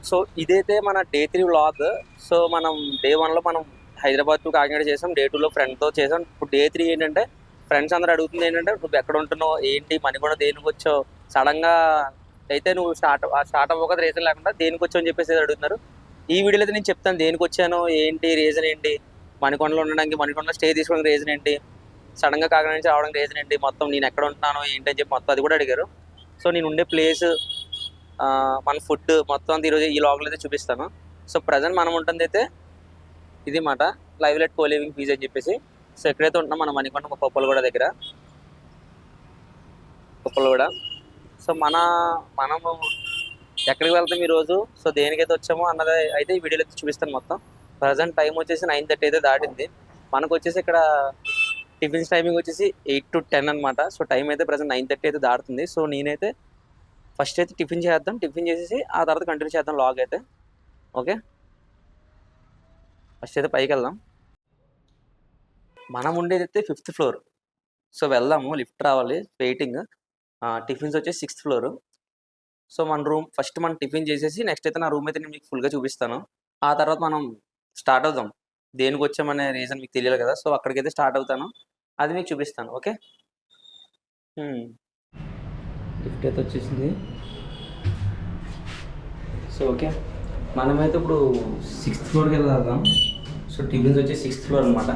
So ఇదైతే మన day 3 vlog. So మనం డే 1లో మనం హైదరాబాద్ టు కాకినాడ చేసాం, డే 2లో ఫ్రెండ్తో చేసాం. ఇప్పుడు డే 3 ఏంటంటే ఫ్రెండ్స్ అందరూ అడుగుతుంది ఏంటంటే నువ్వు ఎక్కడ ఉంటున్నావు ఏంటి మణికొండ దేనికి వచ్చావు సడన్గా అయితే నువ్వు స్టార్ట్ అవ్వక రీజన్ లేకుండా దేనికి వచ్చావు అని చెప్పేసి అడుగుతున్నారు. ఈ వీడియోలో అయితే నేను చెప్తాను దేనికి వచ్చాను ఏంటి రీజన్ ఏంటి, మణికొండలో ఉండడానికి మణికొండలో స్టే తీసుకోవడానికి రీజన్ ఏంటి, సడన్గా కాకినాడ నుంచి రావడానికి రీజన్ ఏంటి, మొత్తం నేను ఎక్కడ ఉంటున్నాను ఏంటి అని చెప్పి మొత్తం అది కూడా అడిగారు. సో నేను ఉండే ప్లేస్, మన ఫుడ్ మొత్తం అంతా ఈరోజు ఈ లాగ్లో అయితే చూపిస్తాను. సో ప్రజెంట్ మనం ఉంటుంది అయితే ఇది మాట లైవ్లెట్ కోలివింగ్ పీజ్ అని చెప్పేసి. సో ఎక్కడైతే ఉంటున్నాం మనం మణికొండ కొప్పలగూడ దగ్గర, కొప్పలగూడ. సో మనము ఎక్కడికి వెళ్తాం ఈరోజు, సో దేనికైతే వచ్చామో అన్నది అయితే ఈ వీడియోలో అయితే చూపిస్తాను మొత్తం. ప్రజెంట్ టైం వచ్చేసి 9:30 అయితే దాటింది. మనకు వచ్చేసి ఇక్కడ టిఫిన్స్ టైమింగ్ వచ్చేసి 8 to 10 అనమాట. సో టైం అయితే ప్రజెంట్ 9:30 అయితే దాటుతుంది. సో నేనైతే ఫస్ట్ అయితే టిఫిన్ చేద్దాం, టిఫిన్ చేసేసి ఆ తర్వాత కంటిన్యూ చేద్దాం లాగ్ అయితే. ఓకే, ఫస్ట్ అయితే పైకి వెళ్దాం. మనం ఉండేది అయితే 5th ఫ్లోర్. సో వెళ్దాము, లిఫ్ట్ రావాలి, వెయిటింగ్. టిఫిన్స్ వచ్చేసి 6th ఫ్లోర్. సో మన రూమ్ ఫస్ట్ మనం టిఫిన్ చేసేసి నెక్స్ట్ అయితే నా రూమ్ అయితే నేను మీకు ఫుల్గా చూపిస్తాను. ఆ తర్వాత మనం స్టార్ట్ అవుదాం. దేనికి వచ్చామనే రీజన్ మీకు తెలియాలి కదా, సో అక్కడికైతే స్టార్ట్ అవుతాను, అది మీకు చూపిస్తాను. ఓకే, లిఫ్ట్ అయితే వచ్చేసింది. సో ఓకే, మనమైతే ఇప్పుడు 6th ఫ్లోర్కి వెళ్దాం. సో టిఫిన్స్ వచ్చి 6th ఫ్లోర్ అనమాట.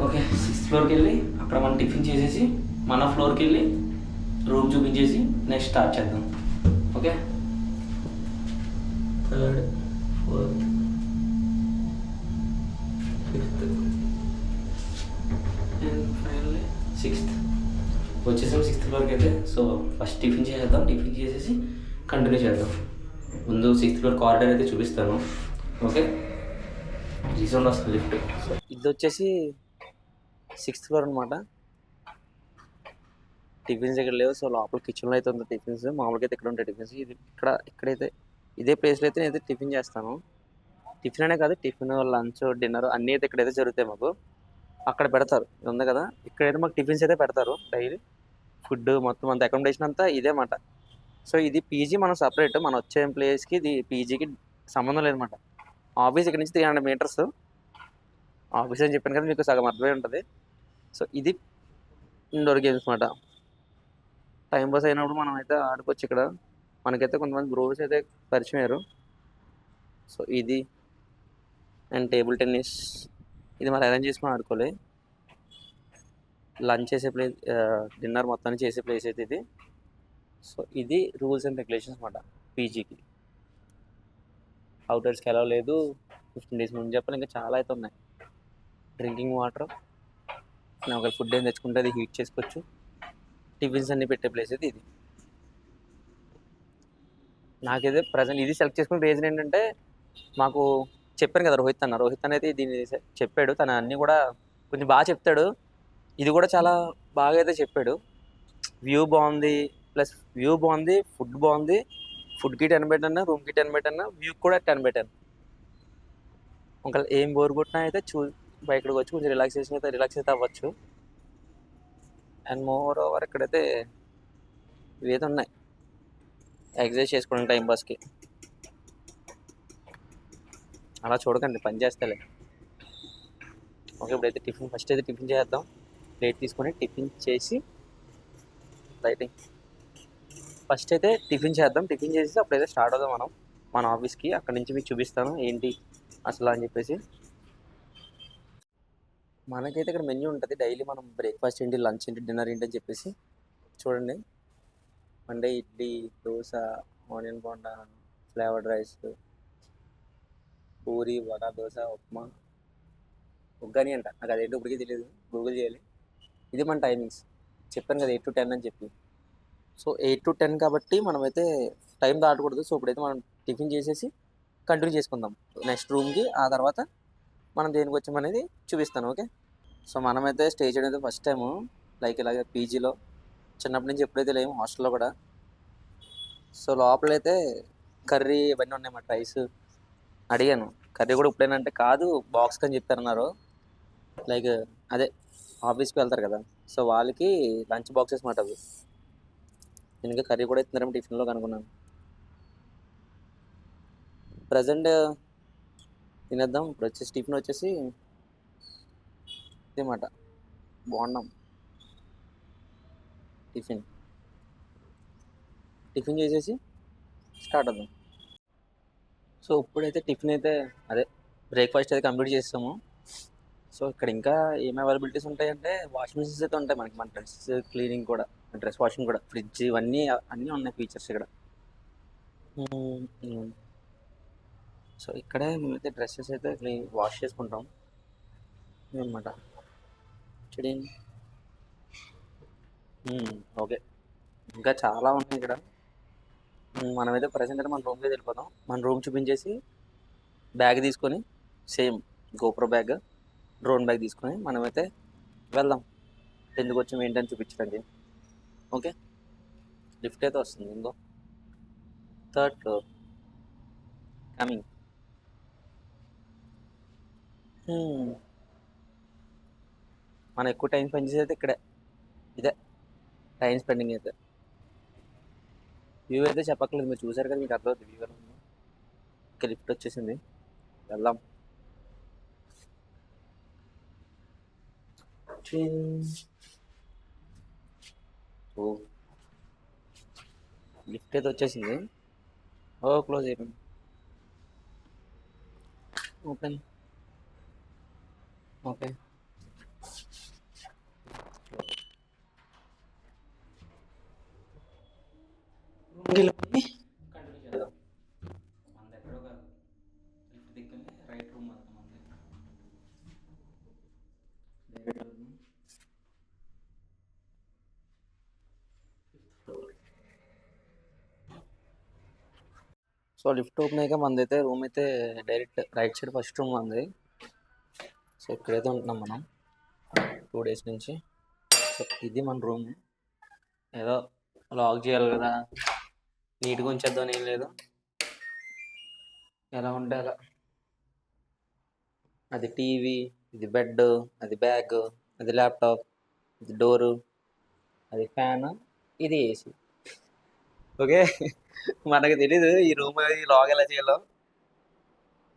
ఓకే, 6th ఫ్లోర్కి వెళ్ళి అక్కడ మనం టిఫిన్ చేసేసి మన ఫ్లోర్కి వెళ్ళి రూమ్ చూపించేసి నెక్స్ట్ స్టార్ట్ చేద్దాం. Okay, 3rd, 4th, 5th and finally 6th వచ్చేసాం 6th ఫ్లోర్కి అయితే. సో ఫస్ట్ టిఫిన్ చేసేద్దాం, టిఫిన్ చేసేసి కంటిన్యూ చేద్దాం. ముందు 6th ఫ్లోర్ కారిడార్ అయితే చూపిస్తాను. ఓకే, రీసౌండ్ వస్తుంది లిఫ్ట్. సో ఇది వచ్చేసి 6th ఫ్లోర్ అనమాట. టిఫిన్స్ ఇక్కడ లేవు, సో లోపల కిచెన్లో అయితే ఉంది టిఫిన్స్. మామూలుగా అయితే ఇక్కడ ఉంటాయి టిఫిన్స్. ఇది ఇక్కడైతే ఇదే ప్లేస్లో అయితే నేనైతే టిఫిన్ చేస్తాను. టిఫిన్ అనే కాదు, టిఫిన్ లంచ్ డిన్నర్ అన్నీ అయితే ఇక్కడైతే జరుగుతాయి మాకు. అక్కడ పెడతారు, ఇది ఉంది కదా, ఇక్కడైతే మాకు టిఫిన్స్ అయితే పెడతారు డైలీ. ఫుడ్ మొత్తం అంత అకామిడేషన్ అంతా ఇదే మాట. సో ఇది పీజీ మనం సపరేట్, మనం వచ్చే ప్లేస్కి ఇది పీజీకి సంబంధం లేదన్నమాట. ఆఫీస్ ఇక్కడ నుంచి 300 మీటర్స్. ఆఫీస్ అని చెప్పాను కదా, మీకు సగం అర్థమై ఉంటుంది. సో ఇది ఇండోర్ గేమ్స్ మాట. టైం పాస్ అయినప్పుడు మనం అయితే ఆడుకోవచ్చు ఇక్కడ. మనకైతే కొంతమంది బ్రోస్ అయితే పరిచయం అయ్యారు. సో ఇది అండ్ టేబుల్ టెన్నిస్, ఇది మనం అరేంజ్ చేసుకొని ఆడుకోవాలి. లంచ్ చేసే ప్లేస్, డిన్నర్ మొత్తాన్ని చేసే ప్లేస్ అయితే ఇది. సో ఇది రూల్స్ అండ్ రెగ్యులేషన్స్ అనమాట పీజీకి. అవుటర్స్కి ఎలా లేదు, 15 days ముందు చెప్పాలి. ఇంకా చాలా అయితే ఉన్నాయి. డ్రింకింగ్ వాటర్, ఒకవేళ ఫుడ్ ఏం తెచ్చుకుంటే అది హీట్ చేసుకోవచ్చు. టిఫిన్స్ అన్ని పెట్టే ప్లేస్ అయితే ఇది. నాకైతే ప్రజెంట్ ఇది సెలెక్ట్ చేసుకున్న రీజన్ ఏంటంటే, మాకు చెప్పాను కదా రోహిత్ అనేది దీన్ని చెప్పాడు. తను అన్నీ కూడా కొంచెం బాగా చెప్తాడు. ఇది కూడా చాలా బాగా అయితే చెప్పాడు. వ్యూ బాగుంది, ప్లస్ వ్యూ బాగుంది, ఫుడ్ బాగుంది. ఫుడ్కి 10 పెట్టన్నా, రూమ్కి 10 పెట్టన్నా, వ్యూకి కూడా 10 పెట్టాను. ఒకవేళ ఏం బోర్ కొట్టినా అయితే ఇక్కడికి వచ్చి కొంచెం రిలాక్స్ అయితే అవ్వచ్చు. అండ్ మోర్ ఓవర్ ఇక్కడైతే ఇవేదో ఉన్నాయి ఎగ్జర్సైజ్ చేసుకోవడానికి టైంపాస్కి. అలా చూడకండి, పని చేస్తలే. ఓకే, ఇప్పుడైతే ఫస్ట్ అయితే టిఫిన్ చేద్దాం. ప్లేట్ తీసుకొని టిఫిన్ చేసి లైటింగ్ ఫస్ట్ అయితే టిఫిన్ చేద్దాం. టిఫిన్ చేసి అప్పుడైతే స్టార్ట్ అవుదాం మనం మన ఆఫీస్కి. అక్కడి నుంచి మీకు చూపిస్తాను ఏంటి అసలు అని చెప్పేసి. మనకైతే ఇక్కడ మెన్యూ ఉంటుంది డైలీ. మనం బ్రేక్ఫాస్ట్ ఏంటి, లంచ్ ఏంటి, డిన్నర్ ఏంటి అని చెప్పేసి చూడండి. Monday idli, dosa, onion bonda, flavoured rice, puri, vada, dosa, upma, uggani అంట. నాకు అదేంటో ఇప్పటికీ తెలియదు, గూగుల్ చేయాలి. ఇది మన టైమింగ్స్ చెప్పాను కదా, 8 to 10 అని చెప్పి. సో 8 to 10 కాబట్టి మనమైతే టైం దాటకూడదు. సో ఇప్పుడైతే మనం టిఫిన్ చేసేసి కంటిన్యూ చేసుకుందాం నెక్స్ట్ రూమ్కి. ఆ తర్వాత మనం దేనికి వచ్చామనేది చూపిస్తాను. ఓకే, సో మనమైతే స్టే చేయడం అయితే ఫస్ట్ టైము లైక్ ఇలాగే పీజీలో. చిన్నప్పటి నుంచి ఎప్పుడైతే లేము, హాస్టల్లో కూడా. సో లోపలైతే కర్రీ ఇవన్నీ ఉన్నాయి మాట. రైస్ అడిగాను, కర్రీ కూడా ఇప్పుడేనంటే కాదు బాక్స్కి అని చెప్పారన్నారు. లైక్ అదే ఆఫీస్కి వెళ్తారు కదా, సో వాళ్ళకి లంచ్ బాక్సెస్ మాట అవి. ఇంకా కర్రీ కూడా ఇస్తున్నారేమో టిఫిన్లో కనుక్కున్నాను. ప్రజెంట్ తినేద్దాం. ఇప్పుడు వచ్చేసి టిఫిన్ వచ్చేసి ఇదేమాట బాగున్నాం. టిఫిన్ టిఫిన్ చేసేసి స్టార్ట్ అవుదాం. సో ఇప్పుడైతే టిఫిన్ అయితే అదే బ్రేక్ఫాస్ట్ అయితే కంప్లీట్ చేస్తాము. సో ఇక్కడ ఇంకా ఏం అవైలబిలిటీస్ ఉంటాయంటే వాషింగ్ మిషన్స్ అయితే ఉంటాయి మనకి, మన డ్రెస్ క్లీనింగ్ కూడా, డ్రెస్ వాషింగ్ కూడా, ఫ్రిడ్జ్, ఇవన్నీ అన్నీ ఉన్నాయి ఫీచర్స్ ఇక్కడ. సో ఇక్కడే మేమైతే డ్రెస్సెస్ అయితే క్లీన్ వాష్ చేసుకుంటాం అనమాట. చెడి ఓకే, ఇంకా చాలా ఉన్నాయి ఇక్కడ. మనమైతే ప్రజెంట్ అయితే మన రూమ్కి వెళ్ళిపోతాం. మన రూమ్ చూపించేసి బ్యాగ్ తీసుకొని, same GoPro bag, drone bag తీసుకొని మనమైతే వెళ్దాం. ఎందుకు వచ్చాము ఏంటని చూపించడానికి. ఓకే, లిఫ్ట్ అయితే వస్తుంది, ఇంకో 3rd ఫ్లోర్ కమింగ్. మనం ఎక్కువ టైం స్పెండ్ చేసేది అయితే ఇక్కడే, ఇదే టైం స్పెండింగ్ అయితే. వ్యూ అయితే చెప్పక్కర్లేదు, మీరు చూసారు కదా, మీకు అర్థమవుతుంది వ్యూ ఎలా ఉందో. ఇంకా లిఫ్ట్ వచ్చేసింది, వెళ్దాం. ఓ లిఫ్ట్ అయితే వచ్చేసింది. ఓ క్లోజ్ అయిపోయింది. ఓపెన్. ఓకే, రూమ్కి వెళ్ళిపోయి కంటిన్యూ చేద్దాం. మన దగ్గర ఒక లిఫ్ట్ దిక్కుని రైట్ రూమ్ మొత్తం మన దగ్గర. సో లిఫ్ట్ ఓపెన్ అయ్యాక మనదైతే రూమ్ అయితే direct right side first room ఉంది. సో ఇక్కడైతే ఉంటున్నాం మనం 2 డేస్ నుంచి. సో ఇది మన రూమ్. ఏదో లాక్ చేయాలి కదా, నీట్గా ఉంచేద్దాం ఏం లేదు, ఎలా ఉంటే అలా. అది టీవీ, ఇది బెడ్, అది బ్యాగ్, అది ల్యాప్టాప్, ఇది డోరు, అది ఫ్యాన్, ఇది ఏసీ. ఓకే, మనకు తెలీదు ఈ రూమ్ లాగ్ ఎలా చేయాలో.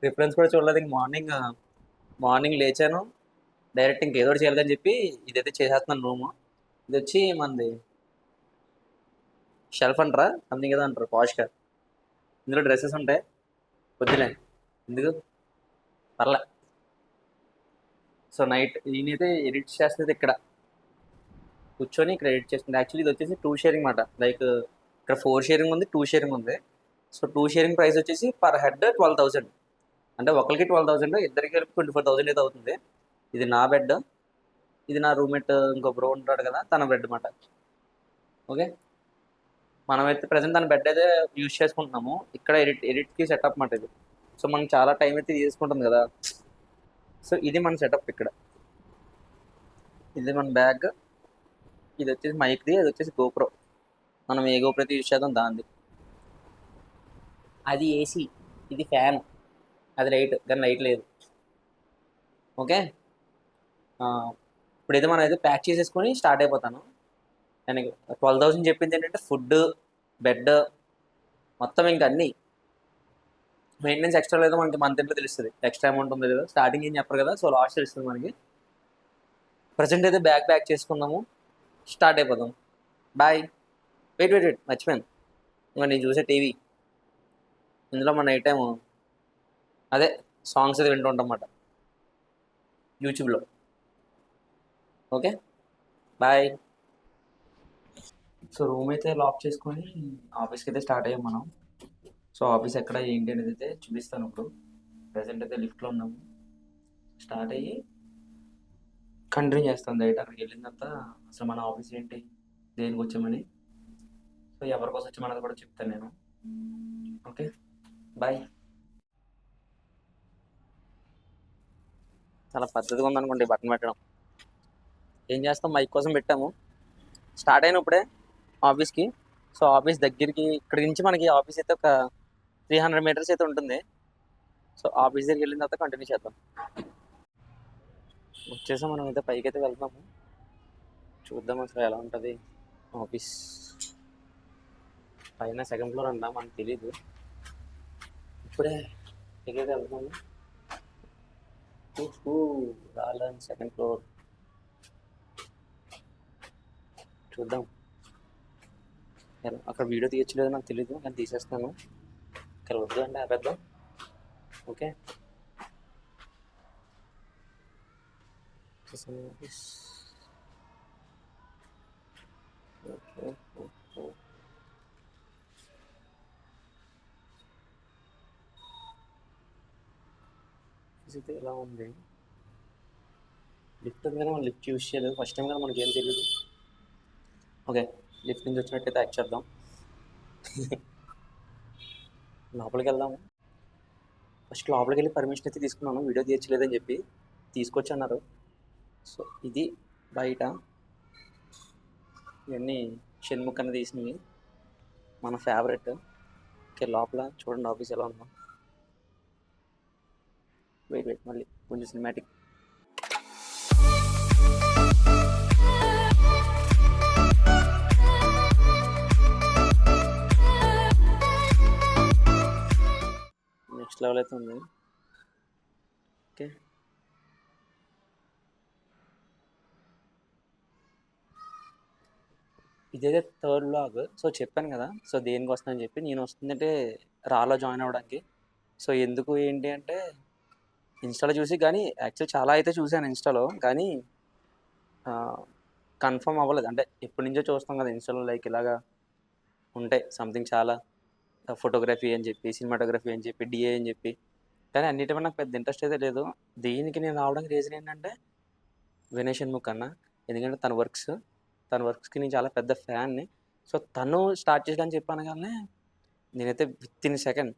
రిఫరెన్స్ కూడా చూడలేదు. ఇంక మార్నింగ్ లేచాను, డైరెక్ట్ ఇంకేదో ఒకటి చేయాలని చెప్పి ఇదైతే చేసేస్తున్నాను రూము. ఇది వచ్చి మనది షెల్ఫ్ అంటారా, సంథింగ్ ఏదో అంటారు పాష్గా. ఇందులో డ్రెస్సెస్ ఉంటాయి. వద్దులే, ఎందుకు, పర్లే. సో నైట్ నేనైతే ఎడిట్ చేస్తుంది ఇక్కడ కూర్చొని ఇక్కడ ఎడిట్ చేస్తుంది. యాక్చువల్లీ ఇది వచ్చేసి 2 షేరింగ్ మాట. లైక్ ఇక్కడ 4 షేరింగ్ ఉంది, 2 షేరింగ్ ఉంది. సో 2 షేరింగ్ ప్రైస్ వచ్చేసి పర్ హెడ్ 12,000. అంటే ఒకరికి 12,000, ఇద్దరికి కలిపి 24,000 అయితే అవుతుంది. ఇది నా బెడ్, ఇది నా రూమ్మేట్ ఇంకో బ్రో ఉంటాడు కదా, తన బెడ్ అన్నమాట. ఓకే, మనమైతే ప్రజెంట్ తన బెడ్ అయితే యూజ్ చేసుకుంటున్నాము. ఇక్కడ ఎడిట్కి సెటప్ మాట ఇది. సో మనకి చాలా టైం అయితే తీసుకుంటుంది కదా. సో ఇది మన సెటప్ ఇక్కడ. ఇది మన బ్యాగ్, ఇది వచ్చేసి మైక్ది, అది వచ్చేసి గోప్రో. మనం ఏ గోప్రో అయితే యూజ్ చేద్దాం దాంది. అది ఏసీ, ఇది ఫ్యాన్, అది లైట్, కానీ లైట్ లేదు. ఓకే, ఇప్పుడైతే మనం అయితే ప్యాక్ చేసేసుకొని స్టార్ట్ అయిపోతాను. నేను 12,000 చెప్పింది ఏంటంటే ఫుడ్, బెడ్, మొత్తం ఇంకా అన్నీ. మెయింటెనెన్స్ ఎక్స్ట్రా లేదో మనకి మంత్ ఎంట్లో తెలుస్తుంది, ఎక్స్ట్రా అమౌంట్ ఉంది లేదా. స్టార్టింగ్ ఏం చెప్పరు కదా, సో లాస్ట్ తెలుస్తుంది మనకి. ప్రజెంట్ అయితే బ్యాగ్ ప్యాక్ చేసుకుందాము, స్టార్ట్ అయిపోదాం. బాయ్. వెయిట్ మర్చిపోయాను, ఇంకా నేను చూసే టీవీ, ఇందులో మన నైట్ టైము అదే సాంగ్స్ అయితే వింటూ ఉంటాం అన్నమాట యూట్యూబ్లో. Okay, bye. సో రూమ్ అయితే లాక్ చేసుకొని ఆఫీస్కి అయితే స్టార్ట్ అయ్యాం మనం. సో ఆఫీస్ ఎక్కడ ఏంటి అనేది అయితే చూపిస్తాను. ఇప్పుడు ప్రజెంట్ అయితే లిఫ్ట్లో ఉన్నాము. స్టార్ట్ అయ్యి కంటిన్యూ చేస్తాను డైరెక్ట్ అక్కడికి వెళ్ళిన తర్వాత అసలు మన ఆఫీస్ ఏంటి, దేనికి వచ్చామని, సో ఎవరి కోసం వచ్చామన్నది కూడా చెప్తాను నేను. Okay, bye. చాలా పద్ధతిగా ఉందనుకోండి బటన్ పెట్టడం. ఏం చేస్తాం, మైక్ కోసం పెట్టాము. స్టార్ట్ అయినప్పుడే ఆఫీస్కి. సో ఆఫీస్ దగ్గరికి ఇక్కడి నుంచి మనకి ఆఫీస్ అయితే ఒక 300 మీటర్స్ అయితే ఉంటుంది. సో ఆఫీస్ దగ్గరికి వెళ్ళిన తర్వాత కంటిన్యూ చేద్దాం. వచ్చేసాం, మనం అయితే పైకి అయితే వెళ్తాము. చూద్దాం అసలు ఎలా ఉంటుంది ఆఫీస్. పైన 2nd ఫ్లోర్ అంట, మనకు తెలీదు. ఇప్పుడే ఎక్కడికి వెళ్తున్నాము? రాలని సెకండ్ ఫ్లోర్ చూద్దాం. అక్కడ వీడియో తీయచ్చలేదో నాకు తెలీదు, కానీ తీసేస్తాను. ఇక్కడ వద్దు అంటే ఆపేద్దాం. ఓకే. అయితే ఎలా ఉంది? లిఫ్ట్ ఉంది కానీ మనం లిఫ్ట్ యూజ్ చేయలేదు, ఫస్ట్ టైం కదా మనకి ఏం తెలియదు. ఓకే, లిఫ్ట్ నుంచి వచ్చినట్టయితే యాక్ట్ చేద్దాం. లోపలికి వెళ్దాము. ఫస్ట్ లోపలికి వెళ్ళి పర్మిషన్ అయితే తీసుకున్నాను, వీడియో తీయచ్చలేదని చెప్పి తీసుకొచ్చి అన్నారు. సో ఇది బయట ఇవన్నీ షణ్ముఖ్ అన్న తీసినవి, మన ఫేవరెట్. ఓకే, లోపల చూడండి ఆఫీస్ ఎలా ఉందో. వెయిట్ మళ్ళీ కొంచెం సినిమాటిక్. నెక్స్ట్ లెవెల్ అయితే ఉంది. ఓకే, ఇదైతే థర్డ్ లాగ్. సో చెప్పాను కదా, సో దేనికి వస్తుందని చెప్పి. నేను వస్తుందంటే రాలో జాయిన్ అవ్వడానికి. సో ఎందుకు ఏంటి అంటే ఇన్స్టాలో చూసి, కానీ యాక్చువల్ చాలా అయితే చూశాను ఇన్స్టాలో, కానీ కన్ఫర్మ్ అవ్వలేదు. అంటే ఎప్పటి నుంచో చూస్తాం కదా ఇన్స్టాలో, లైక్ ఇలాగా ఉంటాయి సంథింగ్ చాలా, ఫోటోగ్రఫీ అని చెప్పి, సినిమాటోగ్రఫీ అని చెప్పి, డిఏ అని చెప్పి, కానీ అన్నిటిపై నాకు పెద్ద ఇంట్రెస్ట్ అయితే లేదు. దీనికి నేను రావడానికి రీజన్ ఏంటంటే వినయ్ షణ్ముఖ్ అన్న. ఎందుకంటే తన వర్క్స్కి నేను చాలా పెద్ద ఫ్యాన్ని. సో తను స్టార్ట్ చేసాడని చెప్పాను, కానీ నేనైతే విత్ ఇన్ సెకండ్,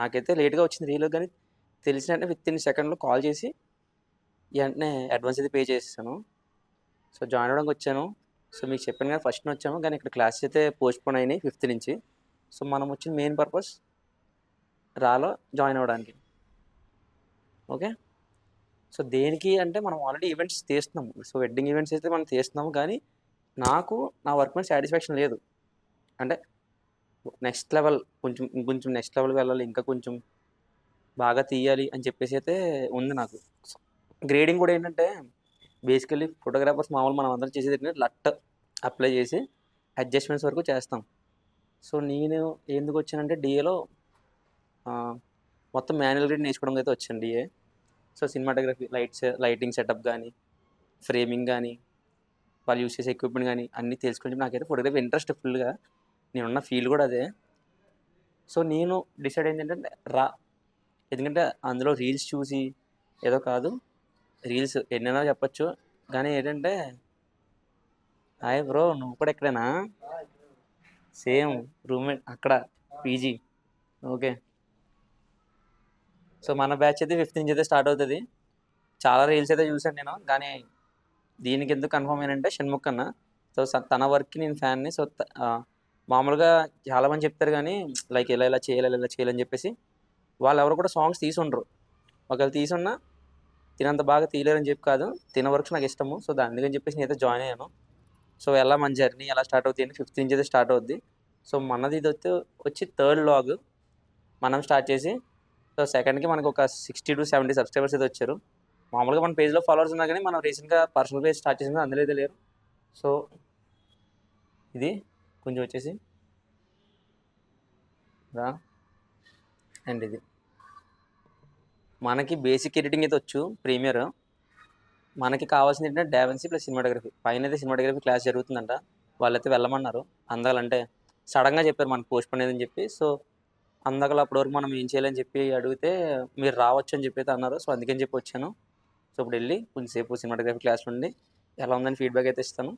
నాకైతే లేట్గా వచ్చింది రీలో, కానీ తెలిసినట్టే విత్ ఇన్ సెకండ్లో కాల్ చేసి వెంటనే అడ్వాన్స్ అయితే పే చేసేసాను. సో జాయిన్ అవ్వడానికి వచ్చాను. సో మీకు చెప్పాను కదా ఫస్ట్ వచ్చాము, కానీ ఇక్కడ క్లాసెస్ అయితే పోస్ట్పోన్ అయినాయి 5th నుంచి. సో మనం వచ్చిన మెయిన్ పర్పస్ రాలో జాయిన్ అవ్వడానికి. ఓకే, సో దేనికి అంటే మనం ఆల్రెడీ ఈవెంట్స్ తీస్తున్నాము. సో వెడ్డింగ్ ఈవెంట్స్ అయితే మనం తీస్తున్నాము, కానీ నాకు నా వర్క్ మీద సాటిస్ఫాక్షన్ లేదు. అంటే నెక్స్ట్ లెవెల్, కొంచెం నెక్స్ట్ లెవెల్ వెళ్ళాలి, ఇంకా కొంచెం బాగా తీయాలి అని చెప్పేసి అయితే ఉంది నాకు. గ్రేడింగ్ కూడా ఏంటంటే బేసికలీ ఫోటోగ్రాఫర్స్ మామూలు మనం అందరం చేసేది ఏంటంటే లట్ అప్లై చేసి అడ్జస్ట్మెంట్స్ వరకు చేస్తాం. సో నేను ఎందుకు వచ్చానంటే డిఏలో మొత్తం మాన్యువల్ గ్రేడ్ నేర్చుకోవడం అయితే వచ్చాను DA. So cinematography, lighting setup కానీ, ఫ్రేమింగ్ కానీ, వాళ్ళు యూస్ చేసే ఎక్విప్మెంట్ కానీ అన్నీ తెలుసుకుంటే నాకైతే ఫోటోగ్రఫీ ఇంట్రెస్ట్ ఫుల్గా, నేనున్న ఫీల్ కూడా అదే. సో నేను డిసైడ్ ఏంటంటే ఎందుకంటే అందులో రీల్స్ చూసి ఏదో కాదు, రీల్స్ ఎన్నైనా చెప్పచ్చు, కానీ ఏంటంటే హాయ్ బ్రో, నువ్వు కూడా ఎక్కడైనా సేమ్ రూమ్మేట్ అక్కడ పీజీ. ఓకే, సో మన బ్యాచ్ అయితే 5th నుంచి అయితే స్టార్ట్ అవుతుంది. చాలా రీల్స్ అయితే చూసాను నేను, కానీ దీనికి ఎందుకు కన్ఫర్మ్ అయినంటే షణ్ముఖ్ అన్న. సో తన వర్క్కి నేను ఫ్యాన్ని. సో మామూలుగా చాలామంది చెప్తారు, కానీ లైక్ ఇలా చేయాలని చెప్పేసి వాళ్ళు ఎవరు కూడా సాంగ్స్ తీసుండరు. ఒకవేళ తీసున్నా తినంత బాగా తీయలేరని చెప్పి కాదు, తిన వర్క్స్ నాకు ఇష్టము. సో అందుకని చెప్పేసి నేనైతే జాయిన్ అయ్యాను. సో ఎలా మన జర్నీ ఎలా స్టార్ట్ అవుతుంది అంటే 5th నుంచి అయితే స్టార్ట్ అవుద్ది. సో మనది ఇది వచ్చి థర్డ్ లాగ్ మనం స్టార్ట్ చేసి. సో సెకండ్కి మనకు ఒక 60 to 70 సబ్స్క్రైబర్స్ అయితే వచ్చారు. మామూలుగా మన పేజ్లో ఫాలోవర్స్ ఉన్నా కానీ మనం రీసెంట్గా పర్సనల్ పేజ్ స్టార్ట్ చేసింది అందులో అయితే లేరు. సో ఇది కొంచెం వచ్చేసి అండ్ ఇది మనకి బేసిక్ ఎడిటింగ్ అయితే వచ్చు, ప్రీమియర్. మనకి కావాల్సింది ఏంటంటే డావెన్సీ ప్లస్ సినిమాటోగ్రఫీ. పైన అయితే సినిమాటోగ్రఫీ క్లాస్ జరుగుతుందంట, వాళ్ళైతే వెళ్ళమన్నారు. అందాలంటే సడన్గా చెప్పారు మనకు పోస్ట్ పోన్ అని చెప్పి. సో అందకలు అప్పటి వరకు మనం ఏం చేయాలని చెప్పి అడిగితే మీరు రావచ్చు అని చెప్పి అయితే అన్నారు. సో అందుకని చెప్పి వచ్చాను. సో ఇప్పుడు వెళ్ళి కొంచెంసేపు సినిమాటోగ్రఫీ క్లాస్ నుండి ఎలా ఉందని ఫీడ్బ్యాక్ అయితే ఇస్తాను.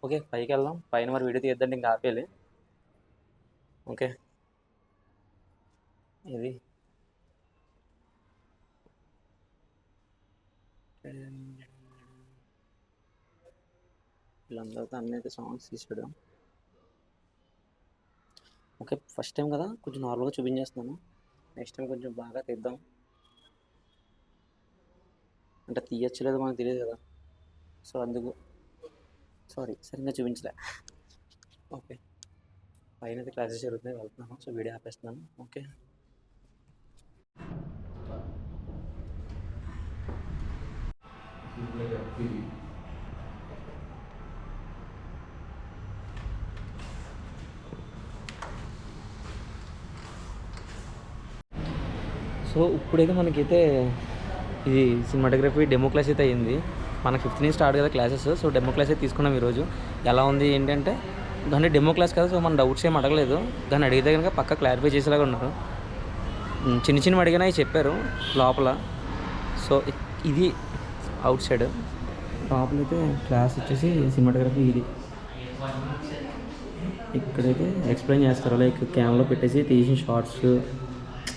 ఓకే, పైకి వెళ్దాం. పైన మరి వీడియో తీయద్దంటే ఇంకా ఆపేయాలి. ఓకే, ఇది వీళ్ళందరితో అన్నీ అయితే సాంగ్స్ తీసాడు. ఓకే, ఫస్ట్ టైం కదా కొంచెం నార్మల్గా చూపించేస్తున్నాను. నెక్స్ట్ టైం కొంచెం బాగా తీద్దాం. అంటే తీయచ్చలేదు మనకు తెలియదు కదా, సో అందుకు సరిగ్గా చూపించలే. ఓకే, పైన అయితే క్లాసెస్ జరుగుతున్నాయి, వెళ్తున్నాను. సో వీడియో ఆపేస్తున్నాను. ఓకే. సో ఇప్పుడైతే మనకైతే ఇది సినిమాటోగ్రఫీ డెమో క్లాస్ అయితే అయ్యింది. మనకు 5th నుంచి స్టార్ట్ కదా క్లాసెస్. సో డెమో క్లాస్ అయితే తీసుకున్నాం ఈరోజు. ఎలా ఉంది ఏంటంటే దాన్ని డెమో క్లాస్ కదా, సో మన డౌట్స్ ఏం అడగలేదు. దాన్ని అడిగితే కనుక పక్క క్లారిఫై చేసేలాగా ఉన్నారు. చిన్న చిన్నవి అడిగినా చెప్పారు లోపల. సో ఇది అవుట్ సైడ్. లోపల అయితే క్లాస్ వచ్చేసి సినిమాటోగ్రఫీ ఇది. ఇక్కడైతే ఎక్స్ప్లెయిన్ చేస్తారు, లైక్ కెమెరాలో పెట్టేసి తీసిన షార్ట్స్,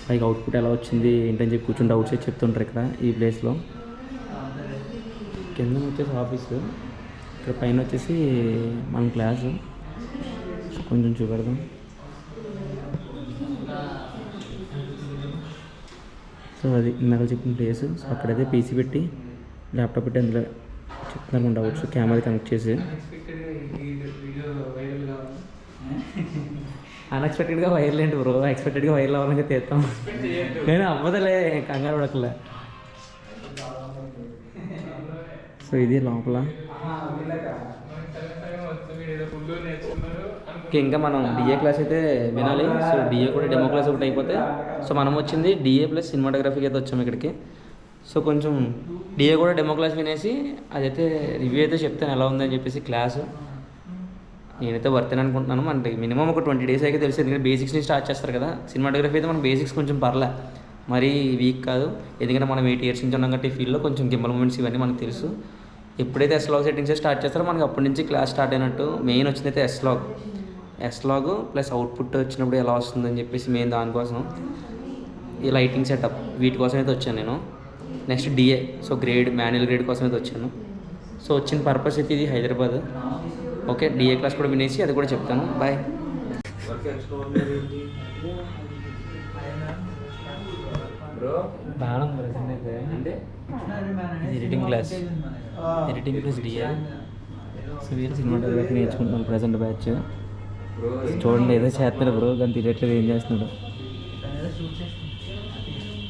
లైక్ అవుట్పుట్ ఎలా వచ్చింది ఏంటని చెప్పి కూర్చొని డౌట్స్ అయితే చెప్తుంటారు ఇక్కడ ఈ ప్లేస్లో. కింద వచ్చేసి ఆఫీసు, ఇక్కడ పైన వచ్చేసి మన క్లాసు. కొంచెం చూపెడదాం. సో అది ఇందాక చెప్పిన ప్లేస్. సో అక్కడైతే పీసీ పెట్టి ల్యాప్టాప్ పెట్టి అందులో చెప్తున్నారు మన డౌట్స్, కెమెరా కనెక్ట్ చేసి. అన్ఎక్స్పెక్టెడ్గా వైరల్ ఏంటి బ్రో, ఎక్స్పెక్టెడ్గా వైరల్ అవ్వాలని తీస్తాం. నేను అవ్వదులే, కంగారు పడకలే. సో ఇది లోపల. ఇంకా మనం డిఏ క్లాస్ అయితే వినాలి. సో డిఏ కూడా డెమో క్లాస్ ఒకటి అయిపోతే, సో మనం వచ్చింది డిఏ ప్లస్ సినిమాటోగ్రఫీకి అయితే వచ్చాము ఇక్కడికి. సో కొంచెం డిఏ కూడా డెమో క్లాస్ వినేసి అదైతే రివ్యూ అయితే చెప్తాను ఎలా ఉందని చెప్పేసి క్లాసు. నేనైతే వర్తని అనుకుంటున్నాను. మనకి మినిమం ఒక 20 days అయితే తెలిసి, ఎందుకంటే బేసిక్స్ నుంచి స్టార్ట్ చేస్తారు కదా. సినిమాటోగ్రఫీ అయితే మన బేసిక్స్ కొంచెం పర్లే, మరీ వీక్ కాదు. ఎందుకంటే మనం 8 years నుంచి ఉన్నాం కాబట్టి ఈ ఫీల్డ్లో కొంచెం గిమ్మల్ మూమెంట్స్ ఇవన్నీ మనకు తెలుసు. ఎప్పుడైతే ఎస్లాగ్ సెట్టింగ్స్ స్టార్ట్ చేస్తారో మనకి అప్పటి నుంచి క్లాస్ స్టార్ట్ అయినట్టు. మెయిన్ వచ్చింది అయితే ఎస్లాగ్ ప్లస్ అవుట్పుట్ వచ్చినప్పుడు ఎలా వస్తుందని చెప్పేసి మెయిన్ దానికోసం. ఈ లైటింగ్ సెటప్ వీటి కోసం అయితే వచ్చాను నేను. Next DA, so manual grade కోసం అయితే వచ్చాను. సో వచ్చిన పర్పస్ అయితే ఇది హైదరాబాద్. ఓకే, డిఏ క్లాస్ కూడా వినేసి అది కూడా చెప్తాను. బాయ్. బాగా ప్రజెంట్ అయితే అంటే editing class, editing plus DA. So వీళ్ళు సినిమాటోగ్రఫీ నేర్చుకుంటున్నాను ప్రజెంట్ బ్యాచ్. చూడండి ఏదో చేస్తున్నాడు బ్రో, కానీ తెలియట్లేదు ఏం చేస్తున్నాడు.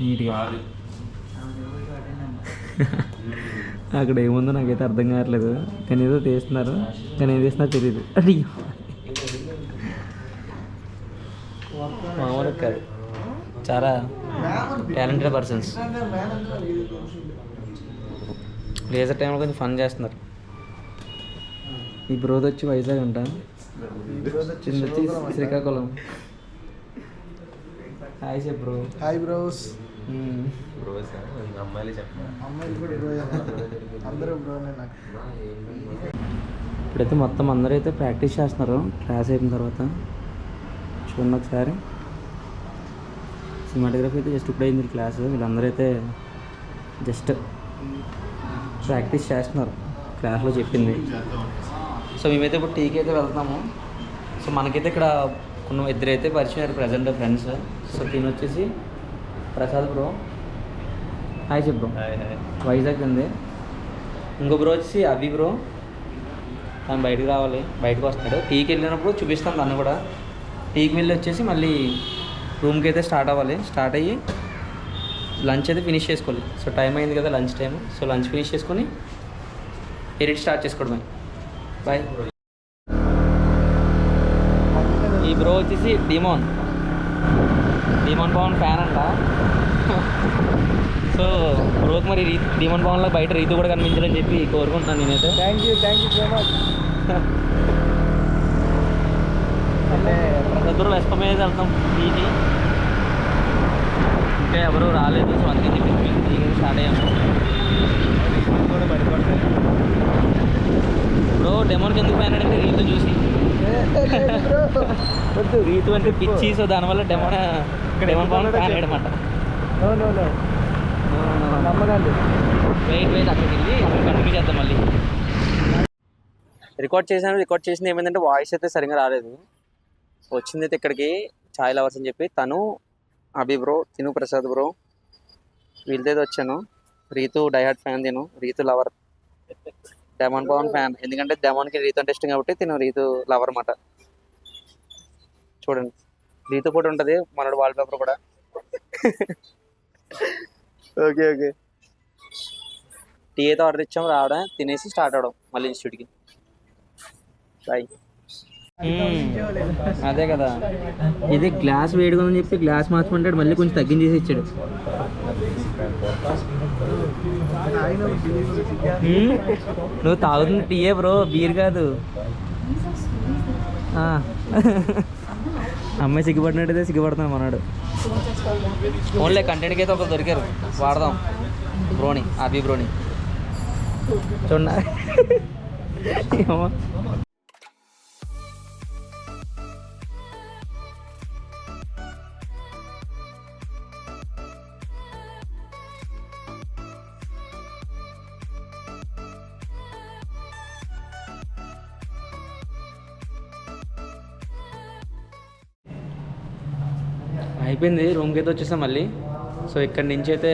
నీట్గా అక్కడ ఏముందో నాకైతే అర్థం కావట్లేదు, కానీ ఏదో తీస్తున్నారు, కానీ ఏం తీస్తున్నారు తెలియదు. అది మామూలుగా కాదు, చాలా టాలెంటెడ్ పర్సన్స్. లేజర్ టైంలో కొంచెం ఫన్ చేస్తున్నారు. ఈ బ్రోది వచ్చి వైజాగ్ అంట, చిన్న వచ్చి శ్రీకాకుళం. హాయ్ చెప్ బ్రో. Hi bros. ఇప్పుడైతే మొత్తం అందరూ అయితే ప్రాక్టీస్ చేస్తున్నారు క్లాస్ అయిన తర్వాత. చూడండి ఒకసారి, సినిమాటోగ్రఫీ అయితే జస్ట్ ఇప్పుడు అయింది క్లాస్. వీళ్ళందరూ అయితే జస్ట్ ప్రాక్టీస్ చేస్తున్నారు క్లాస్లో చెప్పింది. సో మేమైతే ఇప్పుడు టీకి అయితే వెళ్తున్నాము. సో మనకైతే ఇక్కడ కొన్ని ఇద్దరైతే పరిచయం ప్రజెంట్ ఫ్రెండ్స్. సో తిని వచ్చేసి ప్రసాద్ బ్రో. హాయ్ చెప్పు బ్రో. వైజాగ్ ఉంది. ఇంకో బ్రో వచ్చేసి అభి బ్రో, తను బయటకు రావాలి, బయటకు వస్తాడు. టీకి వెళ్ళినప్పుడు చూపిస్తాను తను కూడా. టీకి వెళ్ళి వచ్చేసి మళ్ళీ రూమ్కి అయితే స్టార్ట్ అవ్వాలి. స్టార్ట్ అయ్యి లంచ్ అయితే ఫినిష్ చేసుకోవాలి. సో టైం అయింది కదా lunch time. So lunch finish చేసుకొని ఎడిట్ స్టార్ట్ చేసుకోవడమే. బాయ్. ఈ బ్రో వచ్చేసి డిమోన్ పవన్ ఫ్యాన్ అంట. సో బ్రోకి మరి డిమోన్ పవన్లో బయట రీతు కూడా కనిపించాలని చెప్పి కోరుకుంటున్నాను నేనైతే. Thank you so much. అంటే ప్రతి ఎస్ప మీద వెళ్తాం టీకి, ఇంకా ఎవరు రాలేదు. సో అందుకని చెప్పి టీకి స్టార్ట్ అయ్యాము. బ్రో డెమోన్కి ఎందుకు ఫ్యాన్ అంటే రీతు చూసి. రీతు అంటే పిచ్చి, సో దానివల్ల డెమోన్ పవన్ ఫ్యాన్ అయ్యడమాట. వెయిట్ అక్కడికి వెళ్ళి కంటిన్యూ చేద్దాం మళ్ళీ. రికార్డ్ చేసింది ఏమైందంటే వాయిస్ అయితే సరిగ్గా రాలేదు. వచ్చింది అయితే ఇక్కడికి ఛాయ్ లవర్స్ అని చెప్పి తను, అభి బ్రో, తిను ప్రసాద్ బ్రో, వీళ్ళతో వచ్చాను. రీతు డైహార్డ్ ఫ్యాన్, తిను Ritu lover, demon Pavan fan. ఎందుకంటే డెమోన్కి రీతు అంటే ఇష్టం కాబట్టి తిను రీతు లవర్ అన్నమాట. చూడండి రీతు ఫోటో ఉంటుంది, మనోడు వాల్ పేపర్ కూడా. ఓకే టీ అయితే ఆర్డర్ ఇచ్చాము, రావడం తినేసి స్టార్ట్ అవడం మళ్ళీ ఇన్స్టిట్యూట్కి. బాయ్. అదే కదా, ఇది గ్లాస్ వేడిగా ఉందని చెప్పి గ్లాస్ మార్చమంటాడు, మళ్ళీ కొంచెం తగ్గించేసి ఇచ్చాడు. నువ్వు తాగుతున్న టీయే బ్రో, బీర్ కాదు. అమ్మాయి సిగ్గుపడినట్టయితే సిగ్గుపడుతున్నాను మనవాడు. ఓన్లీ కంటెంట్కి అయితే ఒకరు దొరికారు, వాడదాం బ్రోని, ఆబీ బ్రోని చూడ. అయిపోయింది, రూమ్కి అయితే వచ్చేసాం మళ్ళీ. సో ఇక్కడి నుంచి అయితే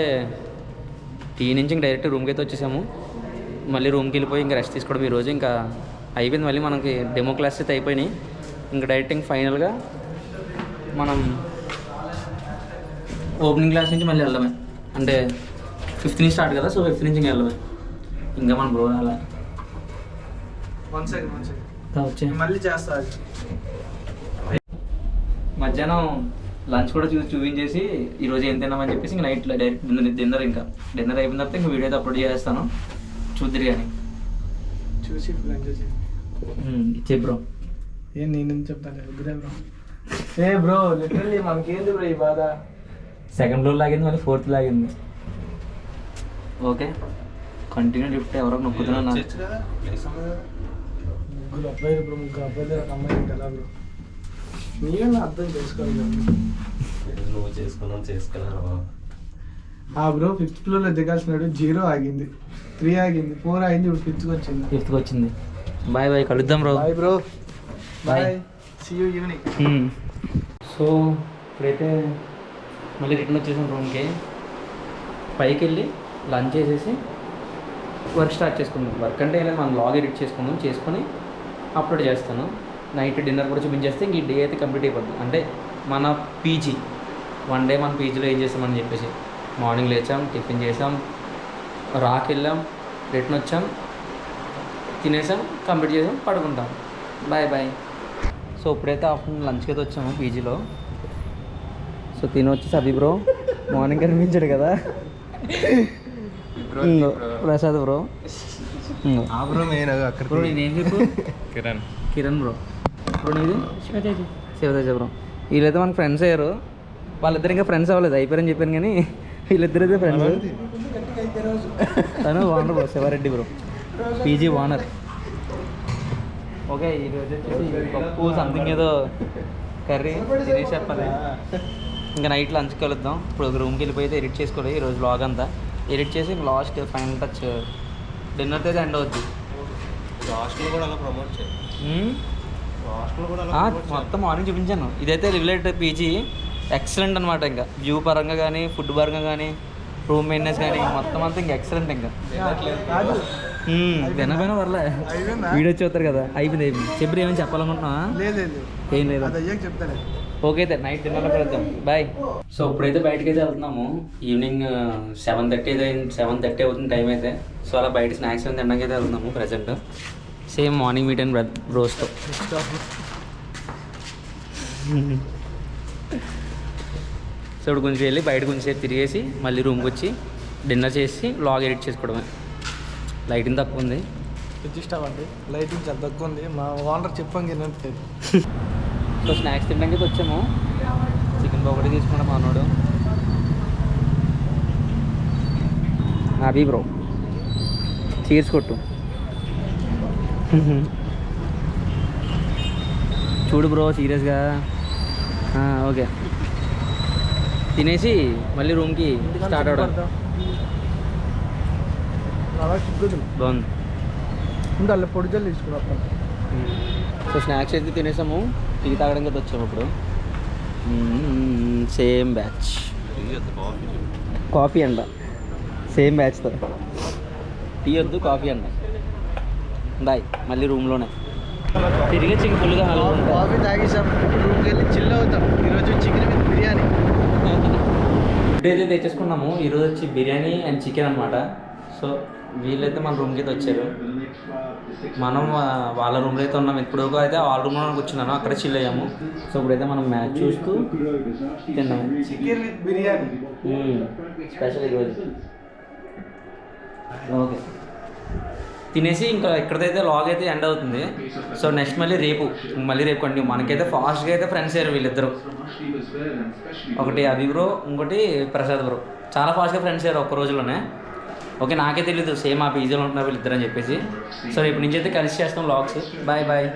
టీ నుంచి ఇంక డైరెక్ట్ రూమ్కి అయితే వచ్చేసాము. మళ్ళీ రూమ్కి వెళ్ళిపోయి ఇంకా రెస్ట్ తీసుకోవడం ఈరోజు ఇంకా అయిపోయింది. మళ్ళీ మనకి డెమో క్లాస్ అయితే అయిపోయినాయి. ఇంకా డైరెక్ట్ ఇంక ఫైనల్గా మనం ఓపెనింగ్ క్లాస్ నుంచి మళ్ళీ వెళ్ళడమే. అంటే 5th నుంచి స్టార్ట్ కదా, సో 5th నుంచి ఇంకా వెళ్ళడమే. ఇంకా మన బ్రో అలా వచ్చే మళ్ళీ చేస్తా. మధ్యాహ్నం లంచ్ కూడా చూపించేసి ఈరోజు ఏం తిన్నామని చెప్పేసి ఇంకా నైట్ డైరెక్ట్ డిన్నర్. ఇంకా డిన్నర్ అయిపోయిన తర్వాత ఇంకా వీడియో అయితే అప్లోడ్ చేస్తాను, చూద్దరు కానీ. చూసి ఇచ్చే బ్రో. ఏం నేను చెప్తాను బ్రో. ఏ బ్రో లిటరల్లీ మనకేంది బ్రో ఈ బాధ. 2nd ఫ్లోర్ లాగింది, మళ్ళీ 4th లాగింది. ఓకే, కంటిన్యూ లిఫ్ట్ ఎవరో నొక్కుతున్నాను. ముగ్గురు అబ్బాయిలు బ్రో, ముగ్గురు అబ్బాయిలు అమ్మాయి కదా బ్రో. మీరేనా అర్థం చేసుకోవాలి నువ్వు చేసుకున్నావు బ్రో. 5th ఫ్లోర్లో దిగాల్సినాడు, 0 ఆగింది, 3 ఆగింది, 4 ఆగింది, ఇప్పుడు 5th వచ్చింది. బాయ్ బాయ్, కలుద్దాం bro. Bye bro, bye, see you evening. So ఇప్పుడైతే మళ్ళీ రిటర్న్ వచ్చేసాం రూమ్కి. పైకి వెళ్ళి లంచ్ చేసేసి వర్క్ స్టార్ట్ చేసుకున్నాం. వర్క్ అంటే ఏం లేదు, మనం బ్లాగ్ ఎడిట్ చేసుకొని అప్లోడ్ చేస్తాను. నైట్ డిన్నర్ కూడా చూపించేస్తే ఇంక ఈ డే అయితే కంప్లీట్ అయిపోద్ది. అంటే మన పీజీ 1 డే మన పీజీలో ఏం చేస్తామని చెప్పేసి, మార్నింగ్ లేచాం, టిఫిన్ చేసాం, రాక్ వెళ్ళాం, రిటర్న్ వచ్చాం, తినేసాం, కంప్లీట్ చేసాం, పడుకుంటాం. Bye bye. సో ఇప్పుడైతే ఆఫ్టర్నూన్ లంచ్కి అయితే వచ్చాము పీజీలో. సో తిని వచ్చేసి అభి బ్రో మార్నింగ్ కనిపించాడు కదా, ప్రసాద్ బ్రో. బ్రో నేనేం చెప్పు, కిరణ్ బ్రో. బ్రో నీది శివతేజ బ్రో. వీళ్ళైతే మనకు ఫ్రెండ్స్ అయ్యారు. వాళ్ళిద్దరు ఇంకా ఫ్రెండ్స్ అవ్వలేదు, అయిపోయారని చెప్పాను కానీ వీళ్ళిద్దరు అయితే ఫ్రెండ్స్. తను owner bro, Shiva Reddy bro, PG owner. Okay, ఈరోజు వచ్చేసి పప్పు సంథింగ్ ఏదో కర్రీ తినేసి చెప్పాలి. ఇంకా నైట్ లంచ్కి కలుద్దాం. ఇప్పుడు రూమ్కి వెళ్ళిపోయితే ఎడిట్ చేసుకోవాలి ఈరోజు బ్లాగ్ అంతా. ఎడిట్ చేసి లాస్ట్ ఫైనల్ టచ్ డిన్నర్తో అయితే ఎండ్ అవుద్ది. మొత్తం మార్నింగ్ చూపించాను. ఇదైతే రిలేట్ పీజీ ఎక్సలెంట్ అనమాట. ఇంకా వ్యూ పరంగా కానీ, ఫుడ్ పరంగా కానీ, రూమ్ మెయింటెనెన్స్ కానీ మొత్తం అంతా ఇంకా ఎక్సలెంట్. ఇంకా వినపోయినా పర్లే, వీడియో చూస్తారు కదా. అయిపోయింది. చెప్పి ఏమైనా చెప్పాలనుకుంటున్నా? ఏం లేదు. ఓకే అయితే నైట్ డిన్నర్లో కలుద్దాం. బాయ్. సో ఇప్పుడైతే బయటకి అయితే వెళ్తున్నాము. ఈవినింగ్ 7:30 అవుతుంది టైం అయితే. సో అలా బయట స్నాక్స్ ఏమైనా తినడానికి అయితే వెళ్తున్నాము present. Same morning meet and బ్రోస్తో. సో ఇప్పుడు కొంచెం వెళ్ళి బయట కొంచెం తిరిగేసి మళ్ళీ రూమ్కి వచ్చి డిన్నర్ చేసి వ్లాగ్ ఎడిట్ చేసుకోవడమే. లైటింగ్ తక్కువ ఉంది, ఇష్టమండి. లైటింగ్ చాలా తక్కువ ఉంది, మా ఓనర్ చెప్పండి. సో స్నాక్స్ తినడానికి అయితే వచ్చాము. చికెన్ పకోడీ తీసుకున్నాడు మా అన్నోడు. అభి బ్రో చీర్స్ కొట్టు. చూడు బ్రో సీరియస్గా. ఓకే, తినేసి మళ్ళీ రూమ్కి స్టార్ట్ అవడం. బాగుంది. ఉండాలి, పొడి జల్లు తీసుకున్నాం. సో స్నాక్స్ అయితే తినేసాము, టీ తాగడానికి అయితే వచ్చాము ఇప్పుడు. సేమ్ బ్యాచ్, కాఫీ అంట. సేమ్ బ్యాచ్తో టీ వద్దు, కాఫీ అంట. బాయ్, మళ్ళీ రూమ్లోనే తిరిగి చికెన్ ఫుల్గా కాఫీ తాగేసాం. రూమ్కి వెళ్ళి చిల్ అవుతాం. ఈరోజు చికెన్ విత్ బిర్యానీ. ఫుడ్ అయితే తెచ్చేసుకున్నాము. ఈరోజు వచ్చి బిర్యానీ అండ్ చికెన్ అనమాట. సో వీళ్ళైతే మన రూమ్కి అయితే వచ్చారు. మనం వాళ్ళ రూమ్లో అయితే ఉన్నాం. ఇప్పుడు అయితే వాళ్ళ రూమ్లో కూర్చున్నాను, అక్కడ చిల్ అయ్యాము. సో ఇప్పుడైతే మనం మ్యాచ్ చూస్తూ తిన్నాము. చికెన్ విత్ బిర్యానీ స్పెషల్ ఈరోజు. ఓకే, తినేసి ఇంకా ఇక్కడైతే లాగ్ అయితే ఎండ్ అవుతుంది. సో నెక్స్ట్ మళ్ళీ రేపు కంటిన్యూ. మనకైతే ఫాస్ట్గా అయితే ఫ్రెండ్స్ అయ్యారు వీళ్ళిద్దరు. ఒకటి అభి బ్రో, ఇంకోటి ప్రసాద్ బ్రో. చాలా ఫాస్ట్గా ఫ్రెండ్స్ అయ్యారు ఒక్క రోజులోనే. ఓకే, నాకే తెలీదు సేమ్ ఆ పీజీలో ఉంటున్నారు వీళ్ళిద్దరు అని చెప్పేసి. సో రేపు నుంచి అయితే కలిసి చేస్తాం వ్లాగ్స్. Bye bye.